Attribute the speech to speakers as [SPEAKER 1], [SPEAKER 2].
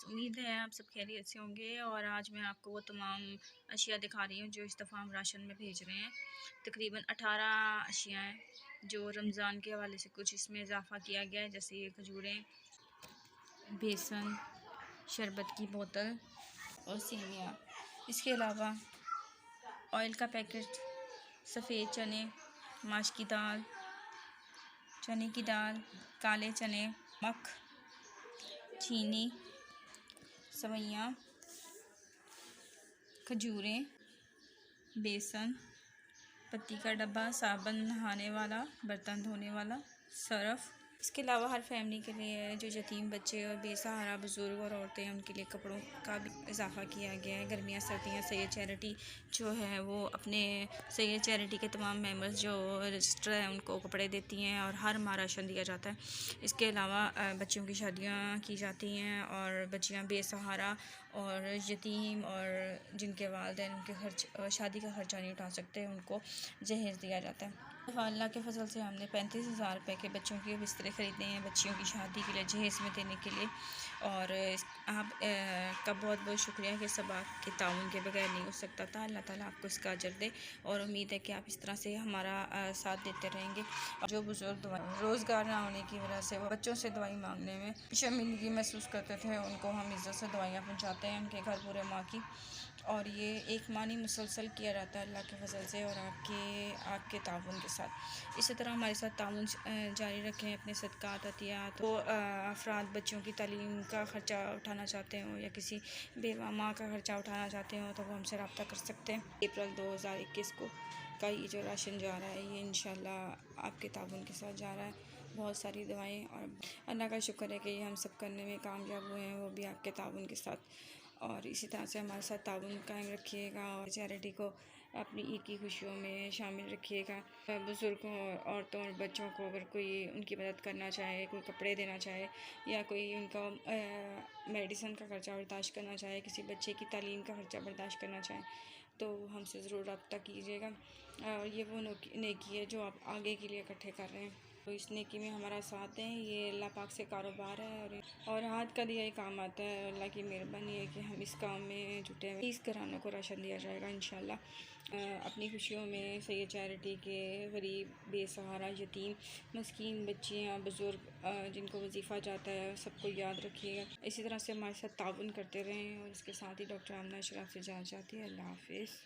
[SPEAKER 1] Viewers, उम्मीद है आप सब खैरियत से होंगे। और आज मैं आपको वो तमाम अशिया दिखा रही हूँ जो इस दफ़ा हम राशन में भेज रहे हैं। तकरीबन 18 अशिया हैं जो रमज़ान के हवाले से कुछ इसमें इजाफ़ा किया गया है, जैसे ये खजूरें, बेसन, शरबत की बोतल और सेवियाँ। इसके अलावा ऑयल का पैकेट, सफ़ेद चने, माश की दाल, चने की दाल, काले चने, मख, चीनी, सवैयाँ, खजूरें, बेसन, पत्ती का डब्बा, साबुन नहाने वाला, बर्तन धोने वाला, सर्फ़। इसके अलावा हर फैमिली के लिए जो यतीम बच्चे और बेसहारा बुज़ुर्ग और औरतें हैं उनके लिए कपड़ों का भी इजाफ़ा किया गया है। गर्मियाँ सर्दियाँ सैयद चैरिटी जो है वो अपने सैयद चैरिटी के तमाम मेंबर्स जो रजिस्टर हैं उनको कपड़े देती हैं और हर माह राशन दिया जाता है। इसके अलावा बच्चियों की शादियाँ की जाती हैं और बच्चियाँ बेसहारा और यतीम और जिनके वालिदैन उनके खर्च शादी का ख़र्चा नहीं उठा सकते उनको जहेज़ दिया जाता है। अल्लाह के फजल से हमने 35,000 रुपये के बच्चों के बिस्तरे ख़रीदे हैं बच्चियों की शादी के लिए जहेज़ में देने के लिए। और आप का बहुत बहुत शुक्रिया कि सब आपके ताउन के बगैर नहीं हो सकता था। अल्लाह ताला आपको इसका अजर दे और उम्मीद है कि आप इस तरह से हमारा साथ देते रहेंगे। जो बुज़ुर्ग रोज़गार ना होने की वजह से वो बच्चों से दवाई मांगने में शर्मिंदगी महसूस करते थे, उनको हम इज़्ज़त से दवाइयाँ पहुँचाते हैं उनके घर पूरे माह की। और ये एक माह नहीं मुसलसल किया जाता है अल्लाह के फजल से और आपके ताउन के साथ। इसी तरह हमारे साथ ताउन जारी रखें। अपने सदक़ात अतियात तो अफराद बच्चों की तालीम का ख़र्चा उठाना चाहते हों या किसी बेवा माँ का ख़र्चा उठाना चाहते हों तो वो हमसे रब्ता कर सकते हैं। अप्रैल 2021 को का ये जो राशन जा रहा है ये इंशाल्लाह आपके ताउन के साथ जा रहा है। बहुत सारी दवाएं और अल्लाह का शुक्र है कि ये हम सब करने में कामयाब हुए हैं, वो भी आपके ताउन के साथ। और इसी तरह से हमारे साथ ताउन कायम रखिएगा और चैरिटी को अपनी ईद की खुशियों में शामिल रखिएगा। बुज़ुर्गों औरतों और बच्चों को अगर कोई उनकी मदद करना चाहे, कोई कपड़े देना चाहे या कोई उनका मेडिसिन का ख़र्चा बर्दाश्त करना चाहे, किसी बच्चे की तालीम का ख़र्चा बर्दाश्त करना चाहे तो हमसे ज़रूर रब्ता कीजिएगा। और ये वो नेकी है जो आप आगे के लिए इकट्ठे कर रहे हैं, तो इस नेकी में हमारा साथ दें। ये अल्लाह पाक से कारोबार है और हाथ का दिया ही काम आता है। अल्लाह की मेहरबानी है कि हम इस काम में जुटे हुए। 30 घरानों को राशन दिया जाएगा इंशाल्लाह। अपनी खुशियों में सैयद चैरिटी के गरीब, बेसहारा, यतीम, मस्कीन बच्चियाँ, बुज़ुर्ग जिनको वजीफ़ा जाता है सबको याद रखिएगा। इसी तरह से हमारे साथ ताउन करते रहें और इसके साथ ही डॉक्टर आमना अशरफ से इजाज़त चाहती है। अल्लाह हाफ़िज़।